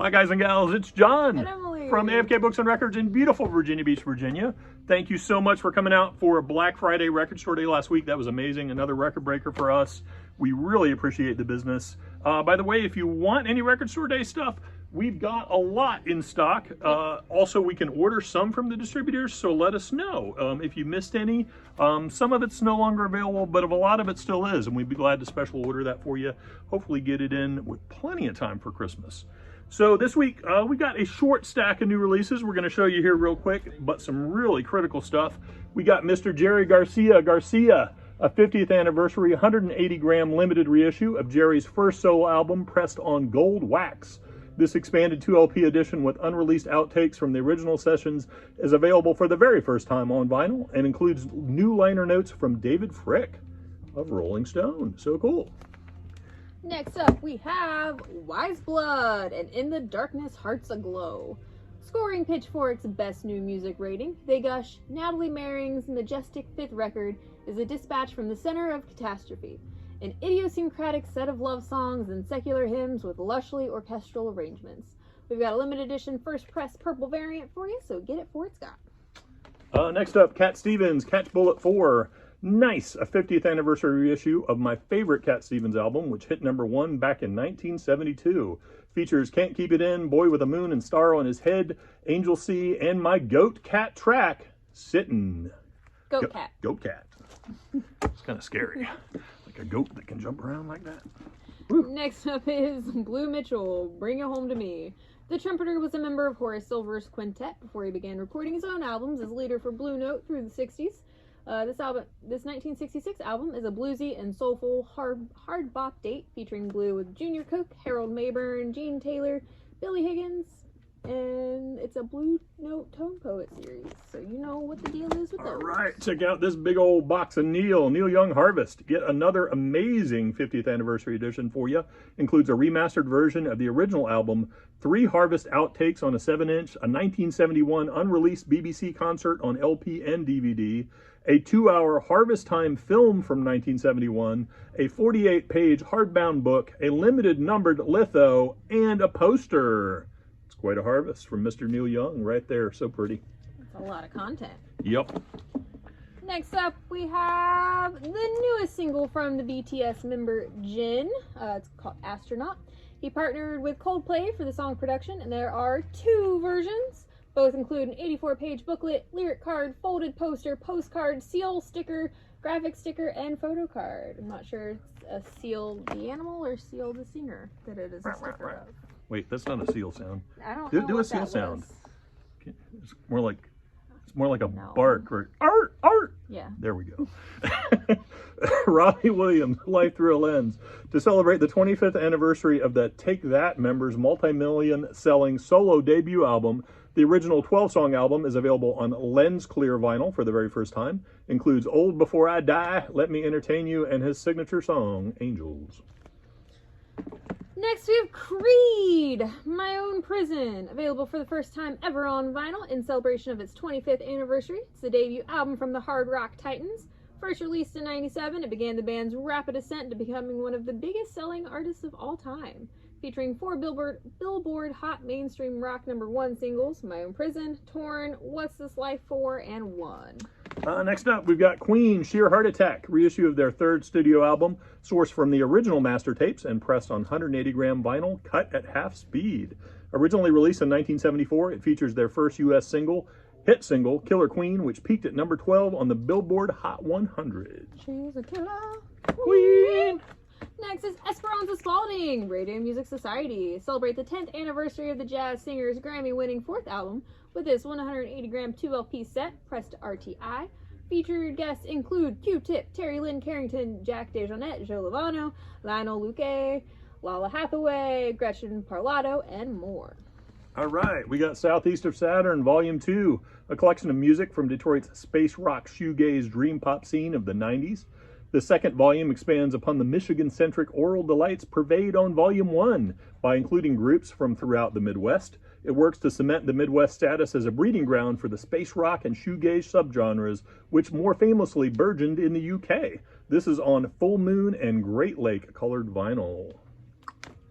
Hi guys and gals, it's John And Emily from AFK Books and Records in beautiful Virginia Beach, Virginia. Thank you so much for coming out for Black Friday Record Store Day last week. That was amazing. Another record breaker for us. We really appreciate the business. By the way, if you want any Record Store Day stuff, we've got a lot in stock. Also, we can order some from the distributors, so let us know if you missed any. Some of it's no longer available, but a lot of it still is, and we'd be glad to special order that for you. Hopefully get it in with plenty of time for Christmas. So this week, we got a short stack of new releases we're going to show you here real quick, but some really critical stuff. We got Mr. Jerry Garcia, a 50th anniversary 180-gram limited reissue of Jerry's first solo album pressed on gold wax. This expanded 2LP edition with unreleased outtakes from the original sessions is available for the very first time on vinyl and includes new liner notes from David Fricke of Rolling Stone. So cool. Next up, we have Wise Blood and In the Darkness Hearts Aglow. Scoring Pitchfork's Best New Music rating, they gush, Natalie Merring's majestic fifth record is a dispatch from the center of catastrophe, an idiosyncratic set of love songs and secular hymns with lushly orchestral arrangements. We've got a limited edition first press purple variant for you, so get it for it's got. Next up, Cat Stevens, Catch Bullet 4. Nice, a 50th anniversary reissue of my favorite Cat Stevens album, which hit #1 back in 1972. Features Can't Keep It In, Boy with a Moon and Star on His Head, Angel Sea, and my Goat Cat track, Sittin'. Goat Cat. Goat Cat. It's kind of scary. Like a goat that can jump around like that. Next up is Blue Mitchell, Bring It Home to Me. The trumpeter was a member of Horace Silver's quintet before he began recording his own albums as leader for Blue Note through the 60s. This 1966 album is a bluesy and soulful hard bop date featuring Blue with Junior Cook, Harold Mayburn, Gene Taylor, Billy Higgins, and it's a Blue Note Tone Poet series, so you know what the deal is with those. All right, check out this big old box of Neil Young Harvest. Get another amazing 50th anniversary edition for you. Includes a remastered version of the original album, 3 Harvest outtakes on a 7-inch, a 1971 unreleased BBC concert on LP and DVD, a 2-hour Harvest Time film from 1971, a 48-page hardbound book, a limited numbered litho, and a poster. It's quite a harvest from Mr. Neil Young right there. So pretty. That's a lot of content. Yep. Next up, we have the newest single from the BTS member Jin. It's called Astronaut. He partnered with Coldplay for the song production, and there are 2 versions. Both include an 84-page booklet, lyric card, folded poster, postcard, seal sticker, graphic sticker, and photo card. I'm not sure it's a Seal the animal or Seal the singer that it is a sticker of. Wait, that's not a seal sound. I don't know Do what a seal that sound. was. It's more like a No. bark or art. Yeah. There we go. Robbie Williams, Life Through a Lens. To celebrate the 25th anniversary of the Take That members' multi-million selling solo debut album, the original 12-song album is available on lens clear vinyl for the very first time. Includes Old Before I Die, Let Me Entertain You, and his signature song, Angels. Next we have Creed, My Own Prison, available for the first time ever on vinyl in celebration of its 25th anniversary. It's the debut album from the Hard Rock Titans. First released in '97, it began the band's rapid ascent to becoming one of the biggest selling artists of all time. Featuring 4 Billboard Hot Mainstream Rock #1 singles, My Own Prison, Torn, What's This Life For, and One. Next up, we've got Queen, Sheer Heart Attack, reissue of their 3rd studio album, sourced from the original master tapes and pressed on 180-gram vinyl, cut at half speed. Originally released in 1974, it features their first U.S. hit single, Killer Queen, which peaked at #12 on the Billboard Hot 100. She's a killer Queen! Next is Esperanza Spalding, Radio Music Society. Celebrate the 10th anniversary of the jazz singer's Grammy-winning 4th album with this 180-gram 2LP set, pressed to RTI. Featured guests include Q-Tip, Terry Lynn Carrington, Jack DeJohnette, Joe Lovano, Lionel Luque, Lala Hathaway, Gretchen Parlato, and more. All right, we got Southeast of Saturn, Volume 2, a collection of music from Detroit's space rock shoegaze dream pop scene of the 90s. The second volume expands upon the Michigan-centric oral delights purveyed on Volume 1 by including groups from throughout the Midwest. It works to cement the Midwest status as a breeding ground for the space rock and shoegaze subgenres, which more famously burgeoned in the UK. This is on Full Moon and Great Lake colored vinyl.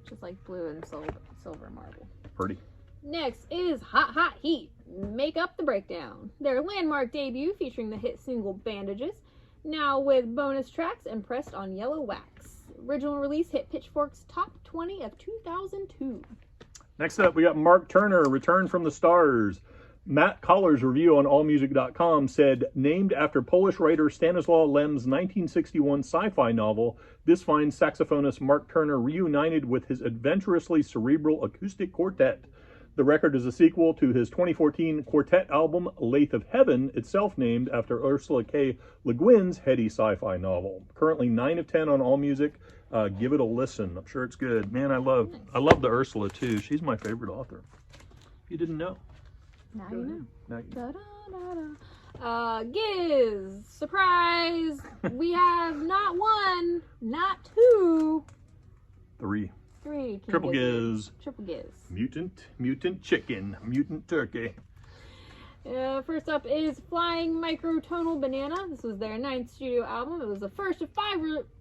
Just like blue and silver marble. Pretty. Next is Hot Hot Heat. Make Up the Breakdown. Their landmark debut featuring the hit single Bandages, now with bonus tracks and pressed on yellow wax. Original release hit Pitchfork's top 20 of 2002. Next up, we got Mark Turner, Return from the Stars. Matt Coller's review on AllMusic.com said, named after Polish writer Stanislaw Lem's 1961 sci-fi novel, this finds saxophonist Mark Turner reunited with his adventurously cerebral acoustic quartet. The record is a sequel to his 2014 quartet album, Lathe of Heaven, itself named after Ursula K. Le Guin's heady sci-fi novel. Currently 9 of 10 on AllMusic. Give it a listen. I'm sure it's good. Man, I love the Ursula too. She's my favorite author. If you didn't know. Now you know. Now you know. Da-da-da-da. Giz, surprise! We have not one, not two, Three. three. Triple Giz. Triple Giz. Mutant chicken. Mutant turkey. First up is Flying Microtonal Banana. This was their 9th studio album. It was the first of 5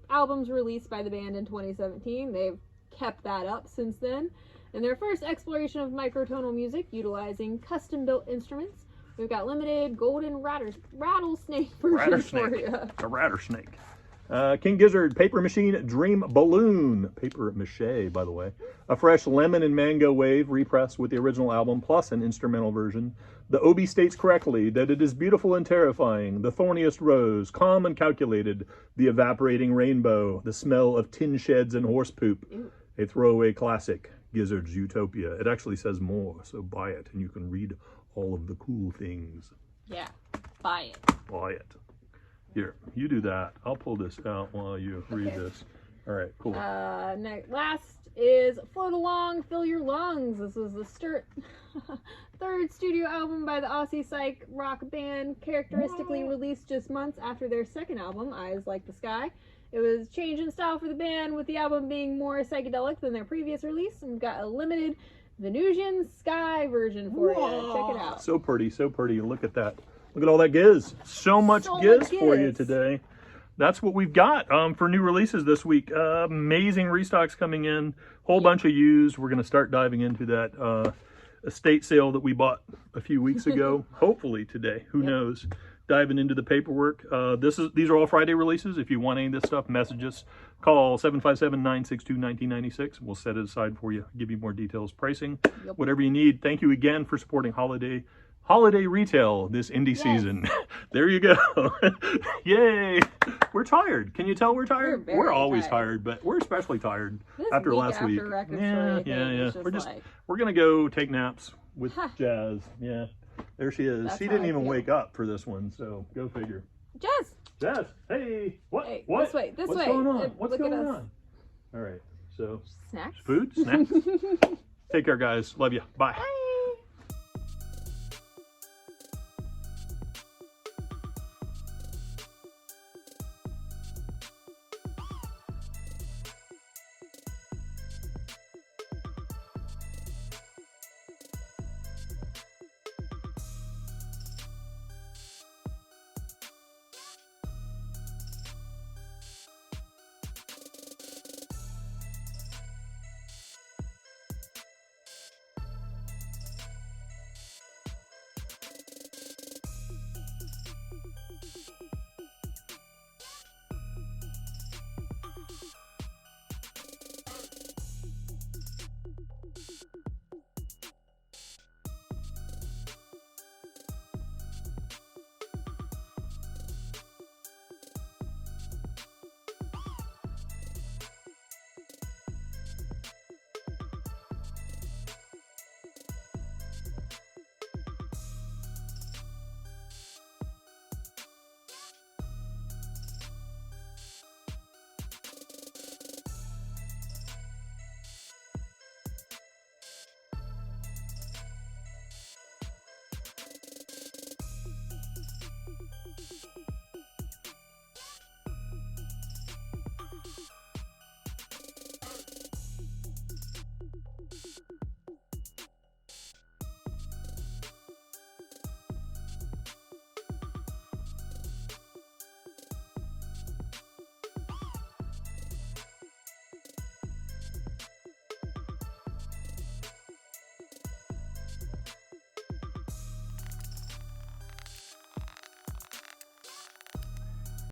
albums released by the band in 2017. They've kept that up since then. And their first exploration of microtonal music utilizing custom-built instruments. We've got limited golden rattlesnake version for you. A rattlesnake. King Gizzard, Paper Machine Dream Balloon. Paper mache, by the way. A fresh lemon and mango wave repressed with the original album, plus an instrumental version. The Obi states correctly that it is beautiful and terrifying, the thorniest rose, calm and calculated, the evaporating rainbow, the smell of tin sheds and horse poop. Ew. A throwaway classic, Gizzard's Utopia. It actually says more, so buy it and you can read all of the cool things. Yeah, buy it. Buy it. Here, you do that. I'll pull this out while you read this. All right, cool. Last is Float Along, Fill Your Lungs. This was the third studio album by the Aussie psych rock band, characteristically released just months after their second album, Eyes Like the Sky. It was change in style for the band, with the album being more psychedelic than their previous release, and we've got a limited Venusian Sky version for you. Check it out. So pretty, so pretty. Look at that. Look at all that giz. So much giz for you today. That's what we've got for new releases this week. Amazing restocks coming in. Whole bunch of used. We're going to start diving into that estate sale that we bought a few weeks ago. Hopefully today. Who knows? Diving into the paperwork. These are all Friday releases. If you want any of this stuff, message us. Call 757-962-1996. We'll set it aside for you. Give you more details, pricing, whatever you need. Thank you again for supporting holiday retail this indie season. There you go. Yay. We're tired. Can you tell we're tired? We're always tired, but we're especially tired after last week. Yeah. We're going to go take naps with Jazz. Yeah. There she is. She didn't even wake up for this one, so go figure. Jazz, hey, what? Hey, What? This way. What's going on? What's going on? All right, so Snacks. Food, snacks. Take care, guys. Love you. Bye. Bye.